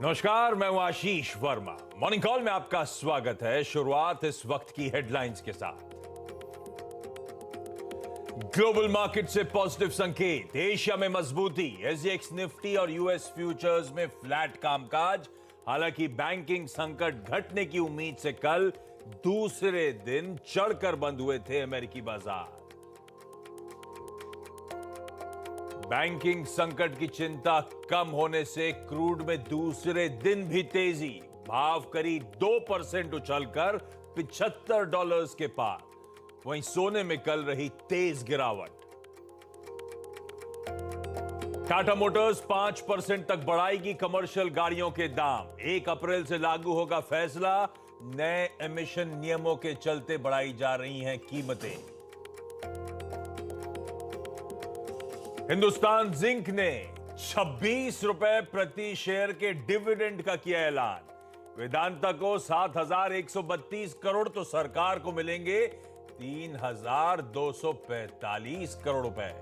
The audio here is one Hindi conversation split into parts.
नमस्कार, मैं हूं आशीष वर्मा। मॉर्निंग कॉल में आपका स्वागत है। शुरुआत इस वक्त की हेडलाइंस के साथ। ग्लोबल मार्केट से पॉजिटिव संकेत, एशिया में मजबूती, एसजीएक्स निफ्टी और यूएस फ्यूचर्स में फ्लैट कामकाज। हालांकि बैंकिंग संकट घटने की उम्मीद से कल दूसरे दिन चढ़कर बंद हुए थे अमेरिकी बाजार। बैंकिंग संकट की चिंता कम होने से क्रूड में दूसरे दिन भी तेजी, भाव करीब 2% उछलकर $75 के पार। वहीं सोने में कल रही तेज गिरावट। टाटा मोटर्स 5% तक बढ़ाएगी कमर्शियल गाड़ियों के दाम। 1 अप्रैल से लागू होगा फैसला। नए एमिशन नियमों के चलते बढ़ाई जा रही हैं कीमतें। हिंदुस्तान जिंक ने 26 रुपए प्रति शेयर के डिविडेंड का किया ऐलान। वेदांता को 7,132 करोड़ तो सरकार को मिलेंगे 3,245 करोड़ रुपए।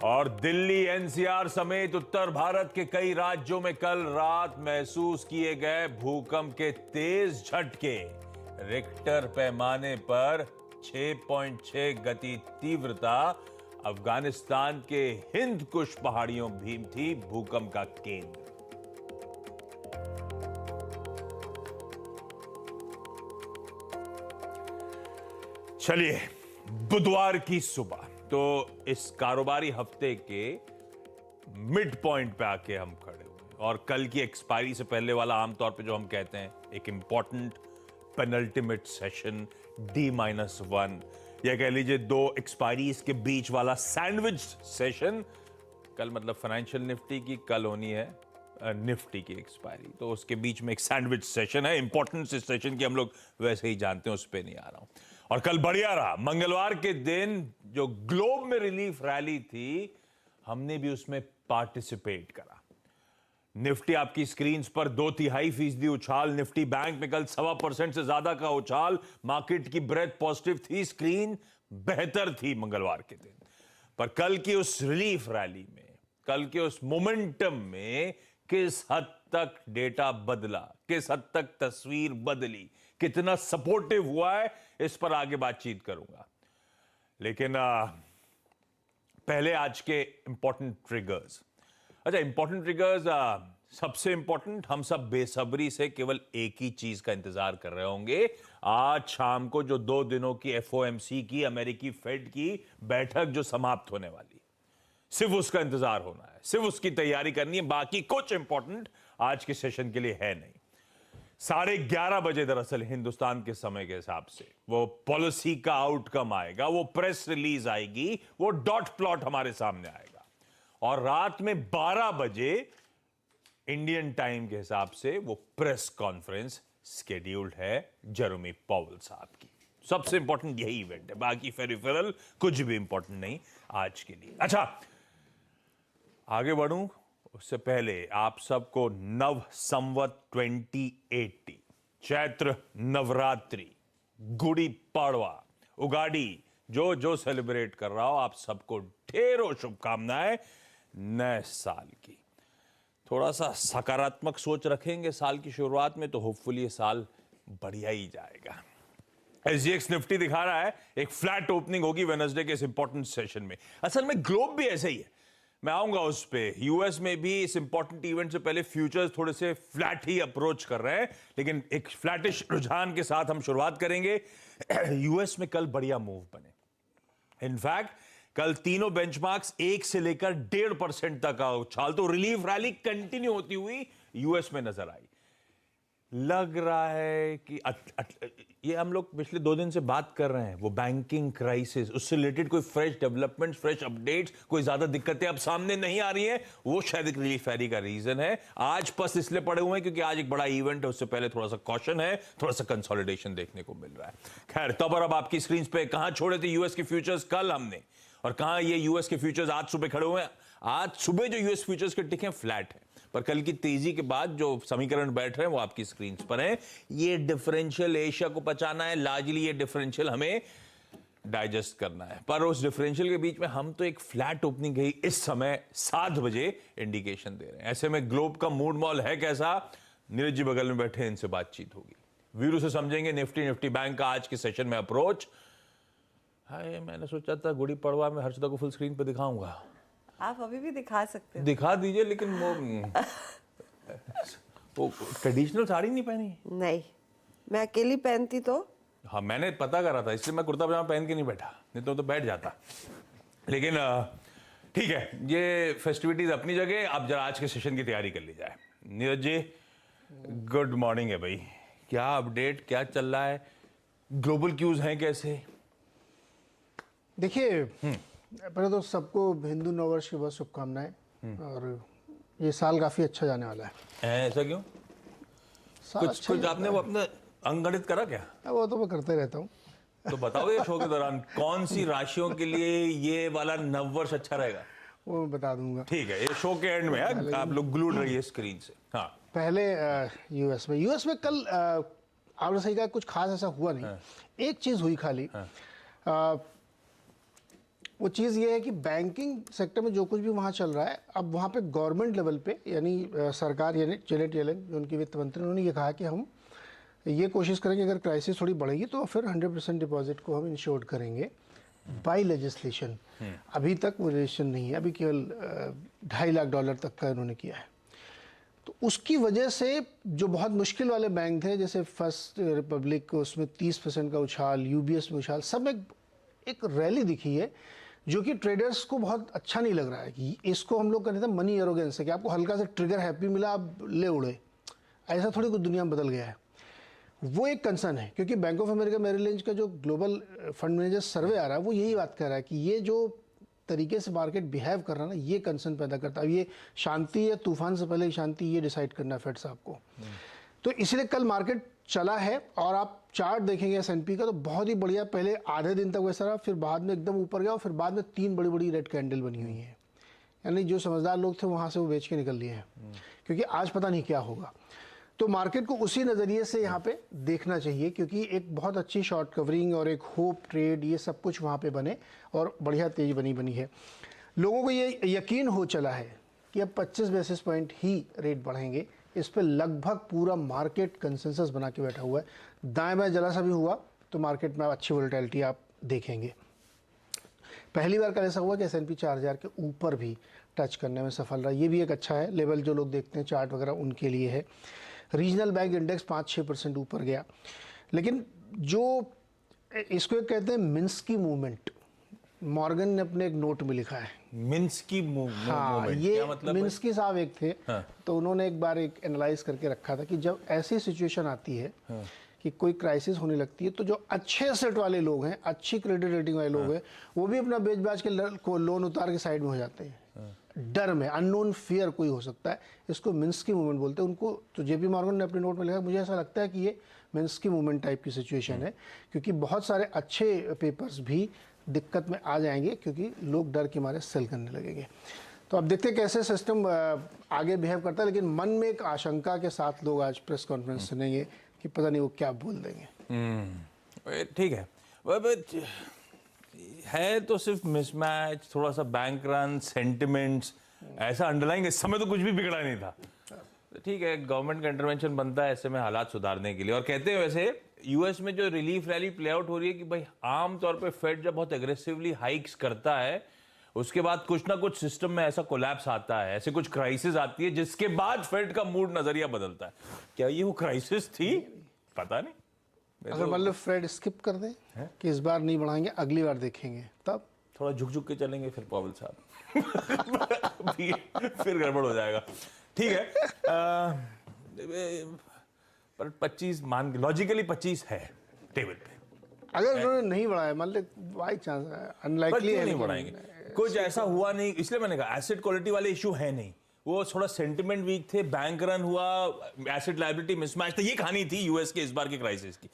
और दिल्ली, एनसीआर समेत उत्तर भारत के कई राज्यों में कल रात महसूस किए गए भूकंप के तेज झटके। रिक्टर पैमाने पर 6.6 गति तीव्रता। अफगानिस्तान के हिंद कुश पहाड़ियों भी थी भूकंप का केंद्र। चलिए, बुधवार की सुबह तो इस कारोबारी हफ्ते के मिड पॉइंट पे आके हम खड़े हुए और कल की एक्सपायरी से पहले वाला आमतौर पे जो हम कहते हैं एक इंपॉर्टेंट पेनल्टिमेट सेशन D-1 या कह लीजिए 2 एक्सपायरीज के बीच वाला सैंडविच सेशन कल, मतलब फाइनेंशियल निफ्टी की कल होनी है निफ्टी की एक्सपायरी, तो उसके बीच में एक सैंडविच सेशन है। इंपॉर्टेंस इस सेशन की हम लोग वैसे ही जानते हैं, उस पर नहीं आ रहा हूं। और कल बढ़िया रहा। मंगलवार के दिन जो ग्लोब में रिलीफ रैली थी, हमने भी उसमें पार्टिसिपेट करा। निफ्टी आपकी स्क्रीन पर 2.5% उछाल। निफ्टी बैंक में कल 1.25% से ज्यादा का उछाल। मार्केट की ब्रेथ पॉजिटिव थी, स्क्रीन बेहतर थी मंगलवार के दिन। पर कल की उस रिलीफ रैली में, कल के उस मोमेंटम में किस हद तक डेटा बदला, किस हद तक तस्वीर बदली, कितना सपोर्टिव हुआ है, इस पर आगे बातचीत करूंगा। लेकिन पहले आज के इंपॉर्टेंट ट्रिगर्स। अच्छा, इंपॉर्टेंट ट्रिगर्स, सबसे इंपॉर्टेंट, हम सब बेसब्री से केवल एक ही चीज का इंतजार कर रहे होंगे। आज शाम को जो 2 दिनों की FOMC की, अमेरिकी फेड की बैठक जो समाप्त होने वाली, सिर्फ उसका इंतजार होना है, सिर्फ उसकी तैयारी करनी है। बाकी कुछ इंपॉर्टेंट आज के सेशन के लिए है नहीं। 11:30 बजे दरअसल हिंदुस्तान के समय के हिसाब से वो पॉलिसी का आउटकम आएगा, वो प्रेस रिलीज आएगी, वो डॉट प्लॉट हमारे सामने आएगा। और रात में 12 बजे इंडियन टाइम के हिसाब से वो प्रेस कॉन्फ्रेंस स्केड्यूल्ड है जेरोमी पावेल साहब की। सबसे इंपॉर्टेंट यही इवेंट है, बाकी फेरिफेरल कुछ भी इंपॉर्टेंट नहीं आज के लिए। अच्छा, आगे बढ़ूं उससे पहले आप सबको नव संवत 2080, चैत्र नवरात्रि, गुड़ी पाड़वा, उगाड़ी, जो जो सेलिब्रेट कर रहा हो, आप सबको ढेरों शुभकामनाएं नए साल की। थोड़ा सा सकारात्मक सोच रखेंगे साल की शुरुआत में तो होपफुली ये साल बढ़िया ही जाएगा। एसजीएक्स निफ्टी दिखा रहा है एक फ्लैट ओपनिंग होगी वेडनेसडे के इस इंपॉर्टेंट सेशन में। असल में ग्लोब भी ऐसे ही है, मैं आऊंगा उस पे। यूएस में भी इस इंपॉर्टेंट इवेंट से पहले फ्यूचर्स थोड़े से फ्लैट ही अप्रोच कर रहे हैं, लेकिन एक फ्लैटिश रुझान के साथ हम शुरुआत करेंगे। यूएस में कल बढ़िया मूव बने। इनफैक्ट कल तीनों बेंचमार्क्स 1 से लेकर 1.5% तक का उछाल, तो रिलीफ रैली कंटिन्यू होती हुई यूएस में नजर आई। लग रहा है कि ये हम लोग पिछले 2 दिन से बात कर रहे हैं, वो बैंकिंग क्राइसिस, उससे रिलेटेड कोई फ्रेश डेवलपमेंट्स, फ्रेश अपडेट्स, कोई ज्यादा दिक्कतें अब सामने नहीं आ रही हैं, वो शायद एक रिलीफ रैली का रीजन है। आज पस इसलिए पड़े हुए हैं क्योंकि आज एक बड़ा इवेंट है, उससे पहले थोड़ा सा कॉशन है, थोड़ा सा कंसोलिडेशन देखने को मिल रहा है। खैर, तब और अब आपकी स्क्रीन पे कहां छोड़े थे यूएस के फ्यूचर्स कल हमने, और कहां ये यूएस के फ्यूचर्स आज सुबह खड़े हुए हैं। आज सुबह जो यूएस फ्यूचर्स के टिके फ्लैट है, पर कल की तेजी के बाद जो समीकरण बैठ रहे हैं वो आपकी स्क्रीन पर हैं। ये डिफरेंशियल एशिया को पचाना है, लार्जली ये डिफरेंशियल हमें डाइजेस्ट करना है। पर उस डिफरेंशियल के बीच में हम तो एक फ्लैट ओपनिंग गई इस समय 7 बजे इंडिकेशन दे रहे हैं। ऐसे में ग्लोब का मूड मॉल है कैसा, नीरज जी बगल में बैठे, इनसे बातचीत होगी, वीरू से समझेंगे निफ्टी बैंक का आज के सेशन में अप्रोच। हाय, मैंने सोचा था गुड़ी पड़वा में हर्षदा को फुल स्क्रीन पे दिखाऊंगा। आप अभी भी दिखा सकते हो। दिखा दीजिए, लेकिन वो ट्रेडिशनल साड़ी नहीं पहनी। नहीं, मैं अकेली पहनती तो। हाँ, मैंने पता करा था, इसलिए मैं कुर्ता पजामा पहन के नहीं बैठा, नहीं तो बैठ जाता। लेकिन ठीक है, ये फेस्टिविटीज अपनी जगह। अब जरा आज के सेशन की तैयारी कर ली जाए। नीरज जी, गुड मॉर्निंग है भाई, क्या अपडेट, क्या चल रहा है, ग्लोबल क्यूज हैं कैसे? देखिए, पहले तो सबको हिंदू नववर्ष की बहुत शुभकामनाएं, और ये साल काफी अच्छा जाने वाला है। ऐसा क्यों? साल कुछ अच्छा कुछ आपने वो अपना अंगणित करा क्या? वो तो मैं करते रहता हूँ। तो बताओ ये शो के दौरान कौन सी राशियों के लिए ये वाला नववर्ष अच्छा रहेगा? वो मैं बता दूंगा। ठीक है, ये शो के एंड में है, आप लोग ग्लूड रहिए स्क्रीन से। हाँ, पहले यूएस में कल आपने सही कहा, कुछ खास ऐसा हुआ नहीं। एक चीज हुई खाली, वो चीज़ ये है कि बैंकिंग सेक्टर में जो कुछ भी वहाँ चल रहा है, अब वहाँ पे गवर्नमेंट लेवल पे, यानी सरकार, यानी जेनेट येलेन जो उनकी वित्त मंत्री, उन्होंने ये कहा कि हम ये कोशिश करेंगे अगर क्राइसिस थोड़ी बढ़ेगी तो फिर 100% डिपॉजिट को हम इंश्योर्ड करेंगे बाय लेजिस्लेशन। अभी तक वो लेजिस्लेशन नहीं है, अभी केवल $2.5 लाख तक का उन्होंने किया है। तो उसकी वजह से जो बहुत मुश्किल वाले बैंक थे, जैसे फर्स्ट रिपब्लिक, उसमें 30% का उछाल, यूबीएस में उछाल, सब में एक रैली दिखी है जो कि ट्रेडर्स को बहुत अच्छा नहीं लग रहा है। कि इसको हम लोग कहते हैं मनी एरोगेंस है, कि आपको हल्का सा ट्रिगर हैप्पी मिला, आप ले उड़े। ऐसा थोड़ी कुछ दुनिया में बदल गया है। वो एक कंसर्न है, क्योंकि Bank of America Merrill Lynch का जो ग्लोबल फंड मैनेजर सर्वे आ रहा है, वो यही बात कह रहा है कि ये जो तरीके से मार्केट बिहेव कर रहा है ना, ये कंसर्न पैदा करता है। ये शांति या तूफान से पहले की शांति, ये डिसाइड करना है फेड साहब को। तो इसलिए कल मार्केट चला है, और आप चार्ट देखेंगे S&P का तो बहुत ही बढ़िया, पहले आधे दिन तक वैसा रहा, फिर बाद में एकदम ऊपर गया, और फिर बाद में 3 बड़ी बड़ी रेड कैंडल बनी हुई है। यानी जो समझदार लोग थे वहाँ से वो बेच के निकल लिए हैं, क्योंकि आज पता नहीं क्या होगा। तो मार्केट को उसी नज़रिए से यहाँ पे देखना चाहिए, क्योंकि एक बहुत अच्छी शॉर्ट कवरिंग और एक होप ट्रेड, ये सब कुछ वहाँ पे बने और बढ़िया तेज बनी है। लोगों को ये यकीन हो चला है कि अब 25 बेसिस पॉइंट ही रेट बढ़ेंगे। इस पे लगभग पूरा मार्केट कंसेंसस बना के बैठा हुआ है। दाएं बाएं जरा सा भी हुआ तो मार्केट में अच्छी वोलेटिलिटी आप देखेंगे। पहली बार कल ऐसा हुआ कि S&P 4000 के ऊपर भी टच करने में सफल रहा। ये भी एक अच्छा है लेवल, जो लोग देखते हैं चार्ट वगैरह उनके लिए है। रीजनल बैंक इंडेक्स 5-6% ऊपर गया। लेकिन जो इसको कहते हैं मिन्स्की मूवमेंट, मॉर्गन ने अपने एक नोट में लिखा है। Minsky movement? हाँ, ये मतलब मिन्स्की साहब एक थे। हाँ। तो उन्होंने एक बार एक एनालाइज करके रखा था कि जब ऐसी सिचुएशन आती है कि कोई क्राइसिस होने लगती है, तो जो अच्छे एसेट वाले लोग हैं, अच्छी क्रेडिट रेटिंग वाले लोग हैं, वो भी अपना बेच बाच के लोन उतार के साइड में हो जाते हैं। डर में, अननोन फियर कोई हो सकता है, इसको मिन्स्की मूवमेंट बोलते हैं उनको। तो जेपी मॉर्गन ने अपने नोट में लिखा, मुझे ऐसा लगता है कि ये मिन्स्की मूवमेंट टाइप की सिचुएशन है, क्योंकि बहुत सारे अच्छे पेपर्स भी दिक्कत में आ जाएंगे, क्योंकि लोग डर के मारे सेल करने लगेंगे। तो अब देखते हैं कैसे सिस्टम आगे बिहेव करता है। लेकिन मन में एक आशंका के साथ लोग आज प्रेस कॉन्फ्रेंस सुनेंगे कि पता नहीं वो क्या बोल देंगे। ठीक है तो सिर्फ मिसमैच, थोड़ा सा बैंक रन, सेंटिमेंट्स, ऐसा अंडरलाइन इस समय तो कुछ भी बिगड़ा नहीं था। ठीक है, गवर्नमेंट का इंटरवेंशन बनता है ऐसे में हालात सुधारने के लिए। और कहते हैं वैसे यूएस में जो रिलीफ रैली प्ले आउट हो रही है कि भाई आमतौर पे फेड जब बहुत एग्रेसिवली हाइक्स करता है, उसके बाद कुछ ना कुछ सिस्टम में ऐसा कोलैप्स आता है, ऐसे कुछ क्राइसिस आती है, जिसके बाद फेड का मूड नजरिया बदलता है। क्या ये वो क्राइसिस थी? पता नहीं। अगर मतलब फेड स्किप कर दें कि इस बार नहीं बढ़ाएंगे, अगली बार देखेंगे, तब थोड़ा झुक झुक के चलेंगे फिर पावेल साहब फिर गड़बड़ हो जाएगा। ठीक है, पर 25 मान लॉजिकली 25 है टेबल पे। अगर उन्होंने नहीं बढ़ाया, मान ले बाई चांस, अनलाइकली है, नहीं बढ़ाएंगे, कुछ ऐसा हुआ नहीं, इसलिए मैंने कहा एसेट क्वालिटी वाले इशू है नहीं। वो थोड़ा सेंटिमेंट वीक थे, बैंक रन हुआ, एसेट लायबिलिटी मिसमैच था, ये कहानी थी यूएस के इस बार के क्राइसिस की।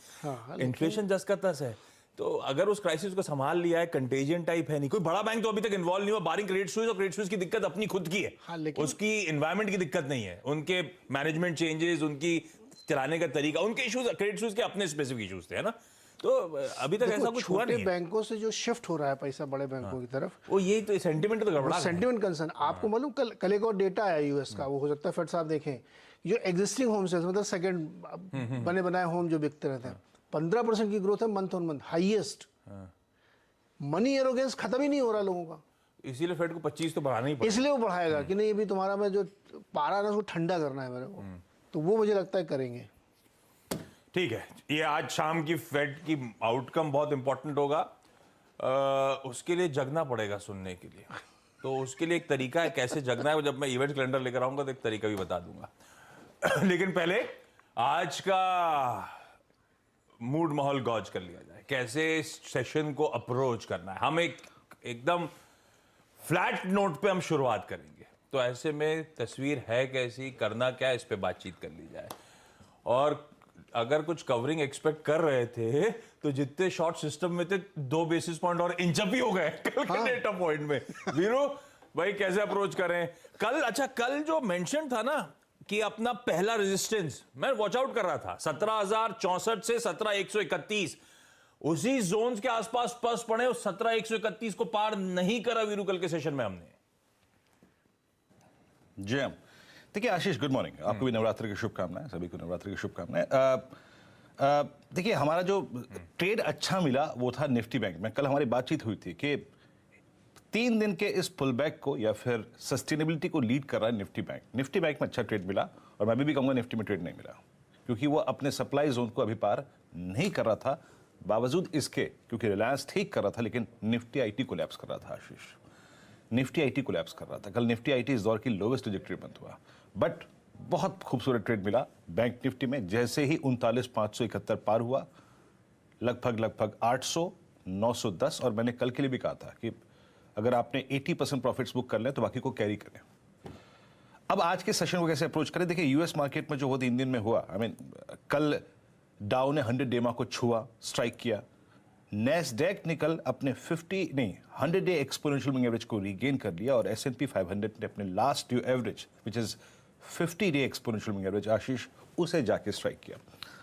इन्फ्लेशन जस का तस है, तो अगर उस क्राइसिस को संभाल लिया है, कंटेजियन टाइप है नहीं, कोई बड़ा बैंक तो अभी तक इन्वॉल्व नहीं हुआ, बारिंग क्रेडिट स्विस, और क्रेडिट स्विस की दिक्कत अपनी खुद की है। हाँ, लेकिन उसकी एनवायरमेंट की दिक्कत नहीं है, उनके मैनेजमेंट चेंजेस, उनकी चलाने का तरीका, उनके इश्यूज, क्रेडिट स्विस के अपने स्पेसिफिक इश्यूज थे, है ना। तो अभी तक ऐसा कुछ हुआ छोटे नहीं है। बैंकों से जो शिफ्ट हो रहा है पैसा बड़े बैंकों की तरफ, वो यही तो सेंटिमेंट तो गड़बड़ा गया है। Sentiment concern. आपको मालूम कल एक और डेटा आया यूएस का, वो हो सकता है फट साहब देखें, जो एग्जिस्टिंग होम सेल्स मतलब सेकंड बने बनाए होम जो बिकते रहते हैं, 15% की ग्रोथ है month on month, highest. Money arrogance खत्म ही नहीं हो रहा लोगों का, इसीलिए फेड को 25 तो बढ़ाना ही पड़ेगा। इसलिए वो बढ़ाएगा कि नहीं अभी तुम्हारा मैं जो पारा ना उसको ठंडा करना है मेरे को, तो वो मुझे लगता है करेंगे। ठीक है, ये आज शाम की फेड की आउटकम बहुत इंपॉर्टेंट होगा। उसके लिए जगना पड़ेगा सुनने के लिए, तो उसके लिए एक तरीका है कैसे जगना है, जब मैं इवेंट कैलेंडर लेकर आऊंगा तो एक तरीका भी बता दूंगा। लेकिन पहले आज का मूड माहौल गौज कर लिया जाए, कैसे सेशन को अप्रोच करना है। हम एकदम फ्लैट नोट पे हम शुरुआत करेंगे, तो ऐसे में तस्वीर है कैसी, करना क्या है, इस पे बातचीत कर ली जाए। और अगर कुछ कवरिंग एक्सपेक्ट कर रहे थे तो जितने शॉर्ट सिस्टम में थे 2 बेसिस पॉइंट और इंचअप ही हो गए कल के डेटा पॉइंट में। वीरू भाई कैसे अप्रोच करें कल? अच्छा, कल जो मेंशन था ना कि अपना पहला रेजिस्टेंस मैं वॉच आउट कर रहा था 17,064 से 17,131, उसी जोन्स के आसपास पस पड़े, उस 17,131 को पार नहीं करा वीरू कल के सेशन में हमने। जी हाँ, देखिए आशीष, गुड मॉर्निंग। आपको भी नवरात्रि की शुभकामनाएं, सभी को नवरात्रि की शुभकामनाएं। देखिए हमारा जो ट्रेड अच्छा मिला वो था निफ्टी बैंक में। कल हमारी बातचीत हुई थी कि 3 दिन के इस पुलबैक को या फिर सस्टेनेबिलिटी को लीड कर रहा है निफ्टी बैंक। निफ्टी बैंक में अच्छा ट्रेड मिला, और मैं भी कहूंगा निफ्टी में ट्रेड नहीं मिला, क्योंकि वो अपने सप्लाई जोन को अभी पार नहीं कर रहा था, बावजूद इसके क्योंकि रिलायंस ठीक कर रहा था, लेकिन निफ्टी आईटी कोलैप्स कर रहा था। आशीष, निफ्टी आईटी कोलैप्स कर रहा था। कल निफ्टी आईटी इस दौर की लोवेस्ट ट्रैजेक्टरी बंद हुआ, बट बहुत खूबसूरत ट्रेड मिला बैंक निफ्टी में। जैसे ही 39,571 पार हुआ, लगभग 800, 910, और मैंने कल के लिए भी कहा था कि अगर आपने 80% प्रॉफिट्स बुक कर लें तो बाकी को कैरी करें। अब आज के सेशन को कैसे अप्रोच करें? देखिए यूएस मार्केट में जो वो 3 दिन में हुआ, कल डाउ ने 100 डे को छुआ, स्ट्राइक किया। नैस्डैक ने कल अपने 100 डे एक्सपोनेंशियल मूविंग एवरेज को रीगेन कर लिया, और S&P 500 ने अपने last two average which is 50 day exponential moving average, Ashish, उसे जाके स्ट्राइक किया।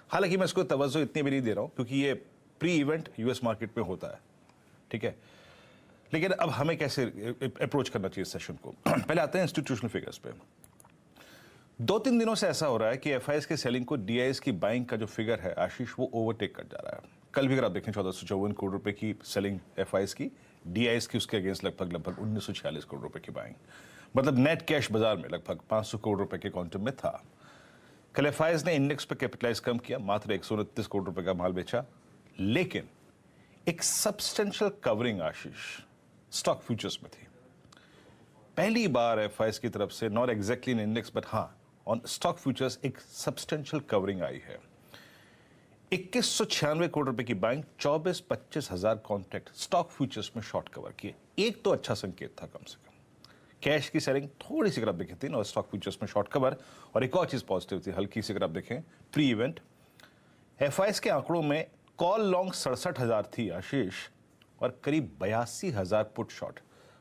हालांकि मैं इसको तवज्जो इतनी भी नहीं दे रहा हूं, क्योंकि ये प्री इवेंट यूएस मार्केट में होता है, ठीक है। लेकिन अब हमें कैसे अप्रोच करना चाहिए सेशन को? पहले आते हैं इंस्टीट्यूशनल फिगर्स पे। 2-3 दिनों से ऐसा हो रहा है कि एफआईएस के सेलिंग को डीआईएस की बाइंग का जो फिगर है आशीष, वो ओवरटेक कर जा रहा है। कल भी अगर आप देखें 1454 करोड़ रुपए की सेलिंग एफआईएस की, डीआईएस की उसके अगेंस्ट लगभग 1946 करोड़ रुपए की बाइंग, मतलब नेट कैश बाजार में लगभग 500 करोड़ रुपए के क्वांटम में था। कल एफआईएस ने इंडेक्स पे कैपिटलाइज कम किया, मात्र 129 करोड़ रुपए का माल बेचा, लेकिन एक सब्सटेंशियल कवरिंग आशीष स्टॉक फ्यूचर्स में थी। पहली बार एफआईएस की तरफ से, not exactly in index but हाँ ऑन स्टॉक फ्यूचर्स, एक सब्सटेंशियल कवरिंग आई है। 2196 करोड़ रुपए की बाइंग, 24-25 हजार कॉन्ट्रैक्ट स्टॉक फ्यूचर्स में शॉर्ट कवर किए। एक तो अच्छा संकेत था कम से कम। कैश की सेलिंग थोड़ी सी अगर आप देखें थी और स्टॉक फ्यूचर्स में शॉर्ट कवर, और एक और चीज पॉजिटिव थी हल्की सी अगर आप देखें, प्री इवेंट एफआईएस के आंकड़ों में कॉल लॉन्ग 67,000 थी आशीष, और करीब 82,000 पुट शॉर्ट।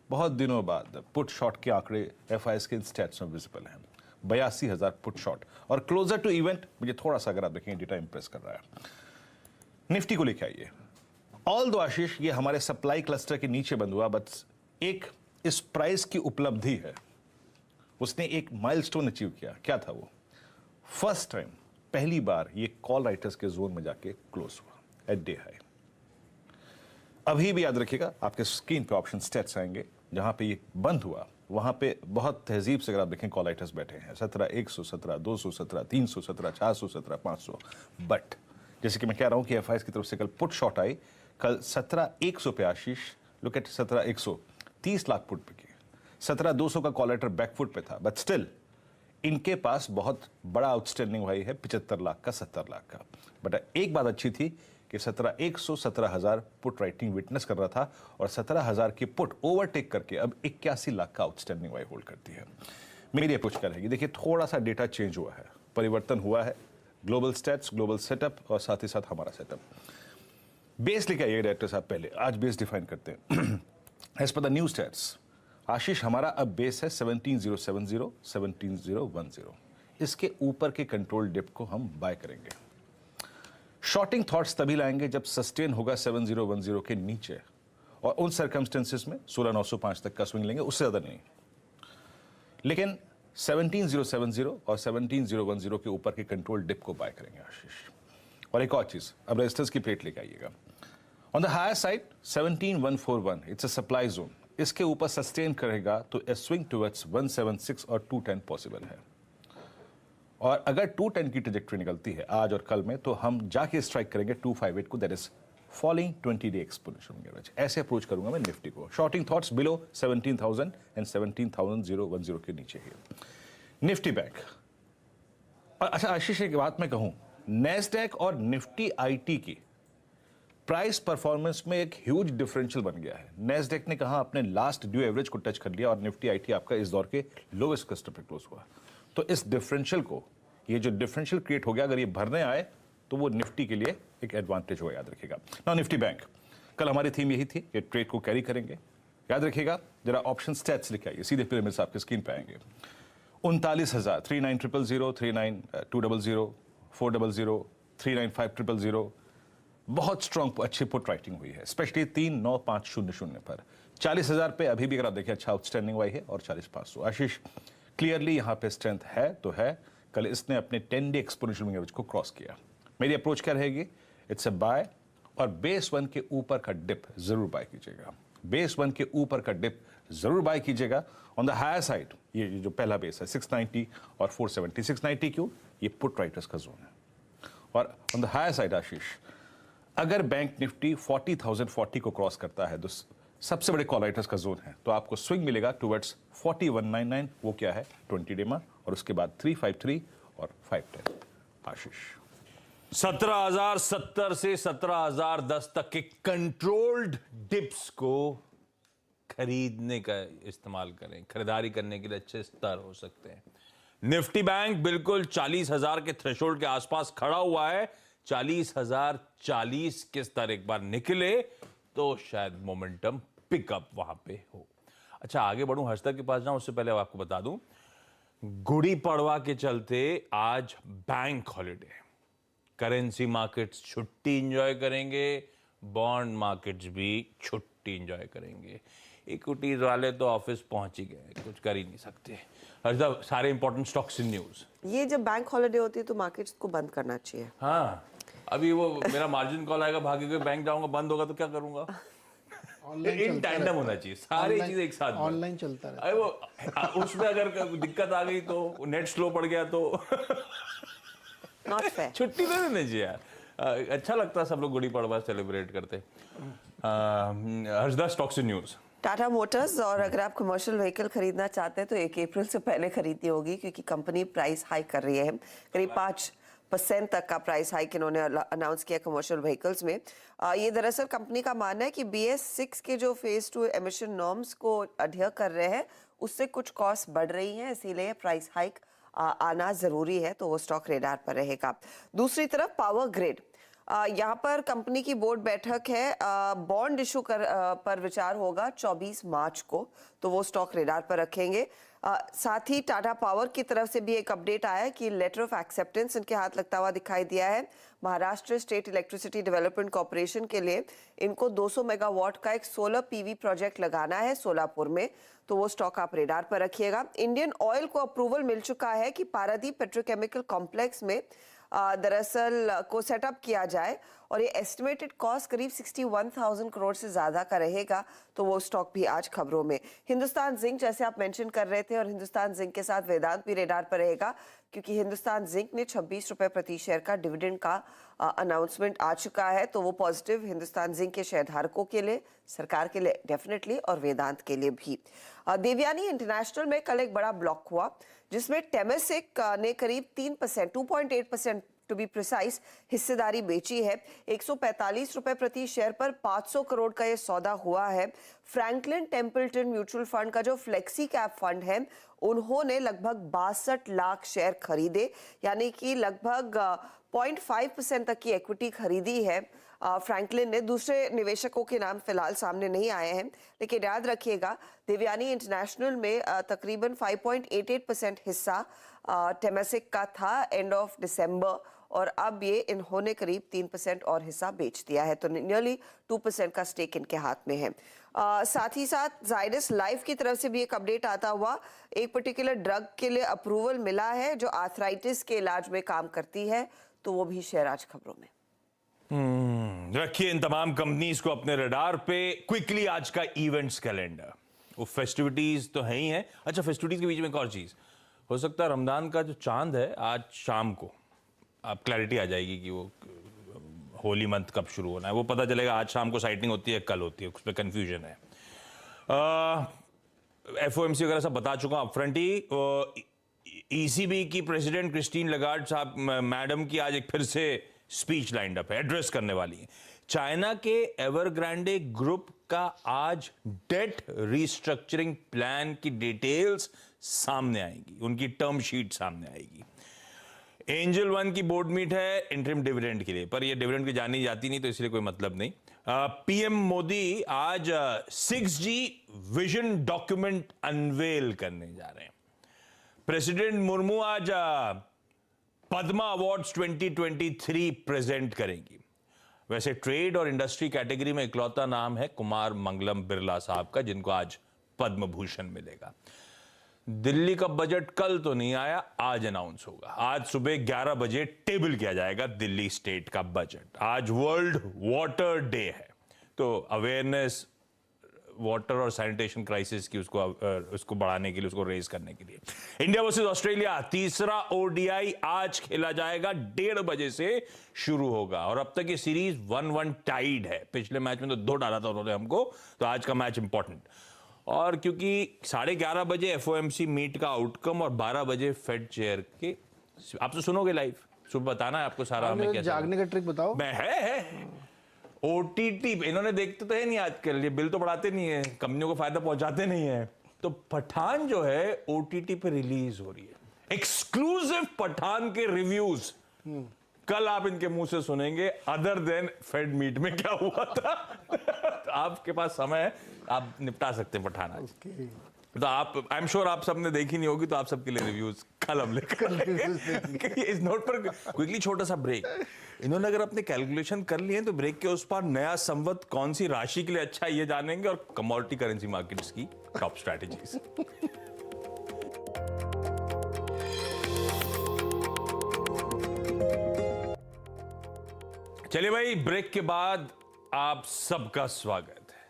बहुत दिनों बाद पुट शॉर्ट के आंकड़े एफआईएस के स्टैट्स में विजिबल हैं, 82,000 पुट शॉर्ट, और क्लोजर टू इवेंट मुझे थोड़ा सा अगर आप देखें डेटा इंप्रेस कर रहा है। निफ्टी को लेके आइए। ऑल दो आशीष ये हमारे सप्लाई क्लस्टर के नीचे बंद हुआ, बट एक इस प्राइस की उपलब्धि है, उसने एक माइलस्टोन अचीव किया। क्या था वो? फर्स्ट टाइम, पहली बार ये कॉल राइटर्स के जोन में जाके क्लोज हुआ एट डे हाई। अभी भी याद रखिएगा, आपके स्क्रीन पे ऑप्शन स्टेट्स आएंगे, जहां पे ये बंद हुआ वहां पे बहुत तहजीब से अगर आप देखें कॉल राइटर्स बैठे हैं, 17,100, 17,200, 17,300, 17,400, 17,500। बट जैसे कि मैं कह रहा हूं कि एफआईएस की तरफ से कल पुट शॉर्ट आई, कल 17,100 पे आशीष, लुक एट 17,100, 30 लाख पुट पे किए। 17,200 का कॉल राइटर बैकफुट पे था, बट स्टिल इनके पास बहुत बड़ा आउटस्टैंडिंग भाई है, 75 लाख का, 70 लाख का। बट एक बात अच्छी थी कि 17,100 17,000 पुट राइटिंग विटनेस कर रहा था, और 17,000 की पुट ओवरटेक करके अब 81 लाख का आउटस्टैंडिंग वाई होल्ड करती है। मेरी अप्रोच क्या रहेगी? देखिए थोड़ा सा डेटा चेंज हुआ है, परिवर्तन हुआ है, ग्लोबल स्टैट्स, ग्लोबल सेटअप, और साथ ही साथ हमारा सेटअप। बेस लेके आइए डायरेक्टर साहब, पहले आज बेस डिफाइन करते हैं। As per the new stats आशीष, हमारा अब बेस है 17,070, 17,010। इसके ऊपर के कंट्रोल डिप को हम बाय करेंगे। शॉर्टिंग थॉट्स तभी लाएंगे जब सस्टेन होगा 7010 के नीचे, और उन सर्कमस्टेंसेस में 16905 तक का स्विंग लेंगे, उससे ज्यादा नहीं। लेकिन 17070 और 17010 के ऊपर के कंट्रोल डिप को बाय करेंगे आशीष। और एक और चीज, अब रेजिस्टेंस की प्लेट लेके आइएगा। On the higher side 17141, it's a supply zone, इसके ऊपर सस्टेन करेगा तो ए स्विंग टुवर्ड्स 176 और 210 पॉसिबल है। और अगर 210 की ट्रेजेक्टरी निकलती है आज और कल में, तो हम जाके स्ट्राइक करेंगे 258 को, दैट इज फॉलिंग 20-डे एक्सपोनेंशियल एवरेज। ऐसे अप्रोच करूंगा मैं निफ्टी को। शॉर्टिंग थॉट्स बिलो 17,000 एंड 17,010 के नीचे ही। Nifty bank. और अच्छा आशीष, एक बात मैं कहूं, नेस्डैक और निफ्टी आईटी की प्राइस परफॉर्मेंस में एक ह्यूज डिफरेंशियल बन गया है। नेस्डैक ने कहा अपने लास्ट ड्यू एवरेज को टच कर लिया, और निफ्टी आईटी आपका इस दौर के लोवेस्ट क्लस्टर पे क्लोज हुआ। तो इस डिफरेंशियल को, ये जो डिफरेंशियल क्रिएट हो गया, अगर ये भरने आए तो वो निफ्टी के लिए एक एडवांटेज होगा, याद रखिएगा ना। निफ्टी बैंक, कल हमारी थीम यही थी कि ट्रेड को कैरी करेंगे। याद रखिएगा, जरा ऑप्शन स्टैट्स लिखे आइए, सीधे पिरामिड्स आपके स्क्रीन पे आएंगे। 39,000, 39,000, 39,200, 400, 39,500, बहुत स्ट्रॉन्ग अच्छी पुट राइटिंग हुई है, स्पेशली 39,500 पर। 40,000 पे अभी भी अगर आप देखिए अच्छा आउटस्टैंडिंग हुई है, और 40,500। आशीष, क्लियरली यहां पे स्ट्रेंथ है तो है। कल इसने अपने 10-डे एक्सपोनेंशियल एवरेज को क्रॉस किया। मेरी अप्रोच क्या रहेगी? इट्स अ बाय, और बेस 1 के ऊपर का डिप जरूर बाय कीजिएगा। बेस 1 के ऊपर का डिप जरूर बाय कीजिएगा। ऑन द हायर साइड, ये जो पहला बेस है 690 और 470। 690 क्यों? ये पुट राइटर्स का जोन है। और ऑन द हायर साइड आशीष, अगर बैंक निफ्टी 40,040 को क्रॉस करता है, तो सबसे बड़े कॉल राइटर्स का जोन है, तो आपको स्विंग मिलेगा टुवर्ड्स 4199। वो क्या है? 20-डे में, और उसके बाद 353 और 510। आशीष, 17,070 से 17,010 तक के कंट्रोल्ड डिप्स को खरीदने का इस्तेमाल करें। खरीदारी करने के लिए अच्छे स्तर हो सकते हैं। निफ्टी बैंक बिल्कुल 40,000 के थ्रेशोल्ड के आसपास खड़ा हुआ है। 40,040 के स्तर एक बार निकले तो शायद मोमेंटम पिकअप वहां पे हो। अच्छा, आगे बढ़ूं, हर्षदा के पास जाऊं, उससे पहले आपको बता दूं, गुड़ी पड़वा के चलते आज बैंक हॉलिडे, करेंसी मार्केट्स छुट्टी एंजॉय करेंगे, बॉन्ड मार्केट्स भी छुट्टी एंजॉय करेंगे। इक्विटीज वाले तो ऑफिस पहुंच ही गए, कुछ कर ही नहीं सकते। हर्षदा, सारे इंपॉर्टेंट स्टॉक्स इन न्यूज। ये जब बैंक हॉलिडे होती है तो मार्केट्स को बंद करना चाहिए। हाँ, अभी वो मेरा मार्जिन कॉल आएगा, भागे के बैंक जाऊंगा, बंद होगा तो क्या करूंगा? इन टैंडम होना चाहिए, सारी चीजें एक साथ। ऑनलाइन चलता रहता है वो, उसमें अगर दिक्कत आ गई तो, नेट स्लो पड़ गया तो नॉट फेयर। छुट्टी दे देनी चाहिए यार। अच्छा लगता है, सब लोग गुड़ी पड़वा सेलिब्रेट करते। Harshada, stocks in news. Tata Motors, और अगर आप कमर्शियल व्हीकल खरीदना चाहते हैं तो 1 अप्रैल से पहले खरीदनी होगी, क्योंकि कंपनी प्राइस हाइक कर रही है। करीब 5% तक का प्राइस हाइक इन्होंने अनाउंस किया कमर्शियल व्हीकल्स में। ये दरअसल कंपनी का मानना है कि BS6 के जो फेज 2 एमिशन नॉर्म्स को अडहियर कर रहे हैं, उससे कुछ कॉस्ट बढ़ रही हैं, इसीलिए प्राइस हाइक आना जरूरी है, तो वो स्टॉक रेडार पर रहेगा। दूसरी तरफ पावर ग्रिड, यहाँ पर कंपनी की बोर्ड बैठक है, बॉन्ड इशू पर विचार होगा 24 मार्च को, तो वो स्टॉक रेडार पर रखेंगे। साथ ही टाटा पावर की तरफ से भी एक अपडेट आया है कि लेटर ऑफ एक्सेप्टेंस इनके हाथ लगता हुआ दिखाई दिया है। Maharashtra state electricity development corporation के लिए इनको 200 मेगावाट का एक सोलर PV प्रोजेक्ट लगाना है सोलापुर में, तो वो स्टॉक आप रेडार पर रखिएगा। इंडियन ऑयल को अप्रूवल मिल चुका है कि पारादीप पेट्रोकेमिकल कॉम्प्लेक्स में दरअसल को सेटअप किया जाए, और ये एस्टिमेटेड कॉस्ट करीब 61,000 करोड़ से ज्यादा का रहेगा, तो वो स्टॉक भी आज खबरों में। हिंदुस्तान जिंक, जैसे आप मेंशन कर रहे थे, और हिंदुस्तान जिंक के साथ वेदांत भी रेडार पर रहेगा, क्योंकि हिंदुस्तान जिंक ने 26 रुपए प्रति शेयर का डिविडेंड का अनाउंसमेंट आ चुका है, तो वो पॉजिटिव हिंदुस्तान जिंक के शेयरधारकों के लिए, सरकार के लिए डेफिनेटली, और वेदांत के लिए भी। देवयानी इंटरनेशनल में कल एक बड़ा ब्लॉक हुआ, जिसमें टेमेसिक ने करीब 3%, 2.8% टू बी प्रिसाइज, हिस्सेदारी बेची है। 145 रुपए प्रति शेयर पर 500 करोड़ का ये सौदा हुआ है। फ्रैंकलिन टेम्पल्टन म्यूचुअल फंड का जो फ्लेक्सी कैप फंड है, उन्होंने लगभग 62 लाख शेयर खरीदे, यानी कि लगभग 0.5% तक की इक्विटी खरीदी है फ्रैंकलिन ने। दूसरे निवेशकों के नाम फिलहाल सामने नहीं आए हैं, लेकिन याद रखिएगा देवयानी इंटरनेशनल में तकरीबन 5.88% हिस्सा टेमेसिक का था एंड ऑफ दिसंबर, और अब ये इन्होंने करीब 3% और हिस्सा बेच दिया है, तो नियरली 2% का स्टेक इनके हाथ में है। साथ ही साथ जायडस लाइफ की तरफ से भी एक अपडेट आता हुआ, एक पर्टिकुलर ड्रग के लिए अप्रूवल मिला है जो आर्थराइटिस के इलाज में काम करती है, तो वो भी शेयर आज खबरों में। रखिए इन तमाम कंपनीज को अपने रडार पे। क्विकली आज का इवेंट्स कैलेंडर, वो फेस्टिविटीज तो है ही है। अच्छा, फेस्टिविटीज के बीच में एक और चीज हो सकता है, रमजान का जो चांद है आज शाम को अब क्लैरिटी आ जाएगी कि वो होली मंथ कब शुरू होना है, वो पता चलेगा। आज शाम को साइटिंग होती है, कल होती है, उस पर कंफ्यूजन है। FOMC वगैरह सब बता चुका हूं अपफ्रंट ही। ECB की प्रेसिडेंट क्रिस्टीन लगार्ड साहब मैडम की आज एक फिर से स्पीच लाइंड अप है, एड्रेस करने वाली है। चाइना के एवरग्रांडे ग्रुप का आज डेट रीस्ट्रक्चरिंग प्लान की डिटेल्स सामने आएगी, उनकी टर्म शीट सामने आएगी। एंजल वन की बोर्ड मीट है इंटरिम डिविडेंड के लिए, पर ये डिविडेंड की जानी जाती नहीं, तो इसलिए कोई मतलब नहीं। PM मोदी आज 6G विजन डॉक्यूमेंट अनवेल करने जा रहे हैं। प्रेसिडेंट मुर्मू आज पद्मा अवार्ड्स 2023 प्रेजेंट करेंगी। वैसे ट्रेड और इंडस्ट्री कैटेगरी में इकलौता नाम है कुमार मंगलम बिरला साहब का, जिनको आज पद्म भूषण मिलेगा। दिल्ली का बजट कल तो नहीं आया, आज अनाउंस होगा। आज सुबह 11 बजे टेबल किया जाएगा दिल्ली स्टेट का बजट। आज वर्ल्ड वाटर डे है, तो अवेयरनेस वाटर और सैनिटेशन क्राइसिस की उसको बढ़ाने के लिए, उसको रेज करने के लिए। इंडिया वर्सेस ऑस्ट्रेलिया तीसरा ODI आज खेला जाएगा, 1:30 बजे से शुरू होगा। और अब तक ये सीरीज 1-1 टाइड है। पिछले मैच में तो 2 डाला था उन्होंने हमको, तो आज का मैच इंपॉर्टेंट। और क्योंकि 11:30 बजे FOMC मीट का आउटकम और 12 बजे फेड चेयर के, आप तो सुनोगे लाइव, सुबह बताना है आपको सारा। हमें कैसा जागने का ट्रिक बताओ। मैं है OTT इन्होंने देखते तो है नहीं आजकल, ये बिल तो बढ़ाते नहीं है, कंपनियों को फायदा पहुंचाते नहीं है। तो पठान जो है OTT पे रिलीज हो रही है, एक्सक्लूसिव पठान के रिव्यूज कल आप इनके मुंह से सुनेंगे, अदर देन फेड मीट में क्या हुआ था। तो आपके पास समय है, आप निपटा सकते हैं पठान आज। तो आप, आई एम श्योर आप सबने देखी नहीं होगी, तो आप सबके लिए रिव्यूज कल हम लेकर इस नोट पर क्विकली छोटा सा ब्रेक। इन्होंने अगर अपने कैलकुलेशन कर लिए तो ब्रेक के उस पार नया संवत कौन सी राशि के लिए अच्छा ये जानेंगे, और कमोडिटी करेंसी मार्केट्स की टॉप स्ट्रैटेजीज। चलिए भाई, ब्रेक के बाद आप सबका स्वागत है।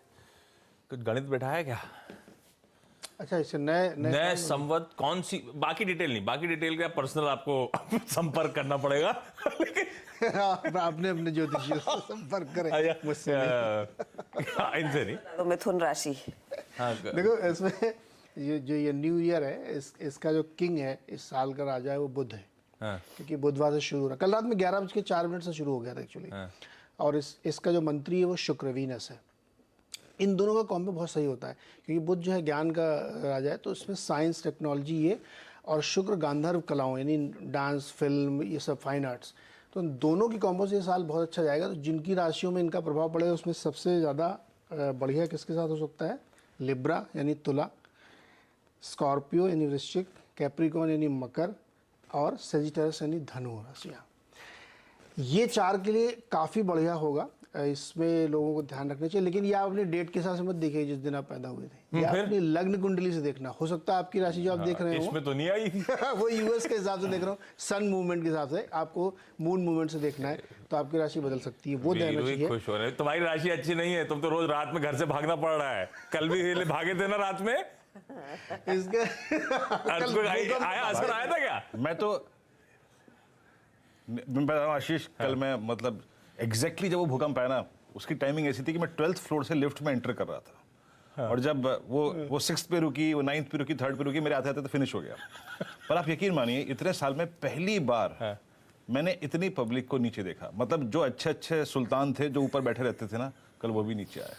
कुछ गणित बैठाया क्या? अच्छा, इसे नए संवत कौन सी, बाकी डिटेल नहीं, बाकी डिटेल का पर्सनल आपको संपर्क करना पड़ेगा। लेकिन आपने अपने ज्योतिषी से संपर्क करें, मुझसे इनसे नहीं। तो मिथुन राशि, देखो इसमें ये न्यू ईयर है, इसका जो किंग है इस साल का राजा है वो बुध है। क्योंकि बुधवार से शुरू हो रहा है, कल रात में 11:04 से शुरू हो गया था एक्चुअली। और इसका जो मंत्री है वो शुक्र, वीनस है। इन दोनों का कॉम्बो बहुत सही होता है, क्योंकि बुध जो है ज्ञान का राजा है, तो इसमें साइंस, टेक्नोलॉजी ये, और शुक्र गांधर्व कलाओं यानी डांस, फिल्म, ये सब फाइन आर्ट्स, तो दोनों की कॉम्बो से ये साल बहुत अच्छा जाएगा। तो जिनकी राशियों में इनका प्रभाव पड़ेगा उसमें सबसे ज़्यादा बढ़िया किसके साथ हो सकता है? लिब्रा यानी तुला, स्कॉर्पियो यानी वृश्चिक, कैप्रिकॉन यानी मकर, और सेजिटेरियस यानी धनु राशियाँ। ये 4 के लिए काफ़ी बढ़िया होगा, इसमें लोगों को ध्यान रखना चाहिए। लेकिन ये आप अपने डेट के हिसाब से मत देखिए जिस दिन आप पैदा हुए थे, ये अपनी लग्न कुंडली से देखना। हो सकता है आपकी राशि जो आप देख रहे हो इसमें तो नहीं आई वो US के हिसाब से देख रहा हूँ, सन मूवमेंट के हिसाब से, आपको मून मूवमेंट से देखना है, तो आपकी राशि बदल सकती है, वो ध्यान रखिए। खुश हो रहे हैं, तुम्हारी राशि अच्छी नहीं है, तुम तो रोज रात में घर से भागना पड़ रहा है। कल भी भागे थे ना रात में, इसके आया असर आया था क्या? मैं बता रहा हूँ आशीष, कल मैं मतलब एग्जैक्टली जब वो भूकंप आया ना, उसकी टाइमिंग ऐसी थी कि मैं 12th फ्लोर से लिफ्ट में एंटर कर रहा था। और जब वो 6th पे रुकी, वो 9th पे रुकी, 3rd पे रुकी, मेरे आते आते तो फिनिश हो गया। पर आप यकीन मानिए, इतने साल में पहली बार मैंने इतनी पब्लिक को नीचे देखा। मतलब जो अच्छे अच्छे सुल्तान थे जो ऊपर बैठे रहते थे ना, कल वो भी नीचे आए।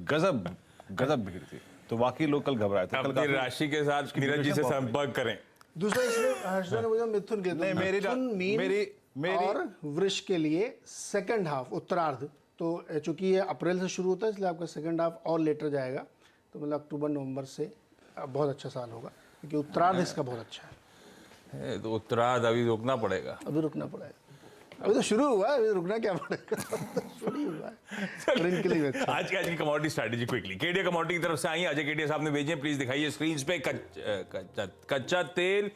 गजब भीड़ थी। तो वाकई लोग कल घबराए थे। अपनी राशि के साथ नीरज जी से संपर्क करें। दूसरा इसमें हर्षदा ने बोला मिथुन के, नहीं, मेरी और वृष के लिए सेकंड हाफ, उत्तरार्ध, तो चूंकि ये अप्रैल से शुरू होता है इसलिए आपका सेकंड हाफ और लेटर जाएगा, तो मतलब अक्टूबर नवंबर से बहुत अच्छा साल होगा, क्योंकि उत्तरार्ध इसका बहुत अच्छा है। तो उत्तरार्ध अभी रुकना पड़ेगा, अभी रुकना पड़ेगा। अभी तो शुरू हुआ है, अभी रुकना क्या पड़ेगा। शुरू ही हुआ है और इनके लिए अच्छा। आज की commodity strategy quickly Kedia commodity की तरफ से आई अजय केडिया साहब ने भेजे, प्लीज दिखाइए स्क्रीन पे। कच्चा तेल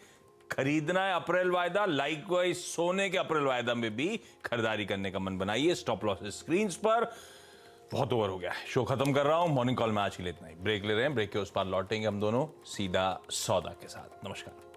खरीदना है अप्रैल वायदा, लाइकवाइज सोने के अप्रैल वायदा में भी खरीदारी करने का मन बनाइए। स्टॉप लॉसेस स्क्रीन पर। बहुत ओवर हो गया है, शो खत्म कर रहा हूं। मॉर्निंग कॉल में आज के लिए इतना ही। ब्रेक ले रहे हैं, ब्रेक के उस पार लौटेंगे हम दोनों सीधा सौदा के साथ। नमस्कार।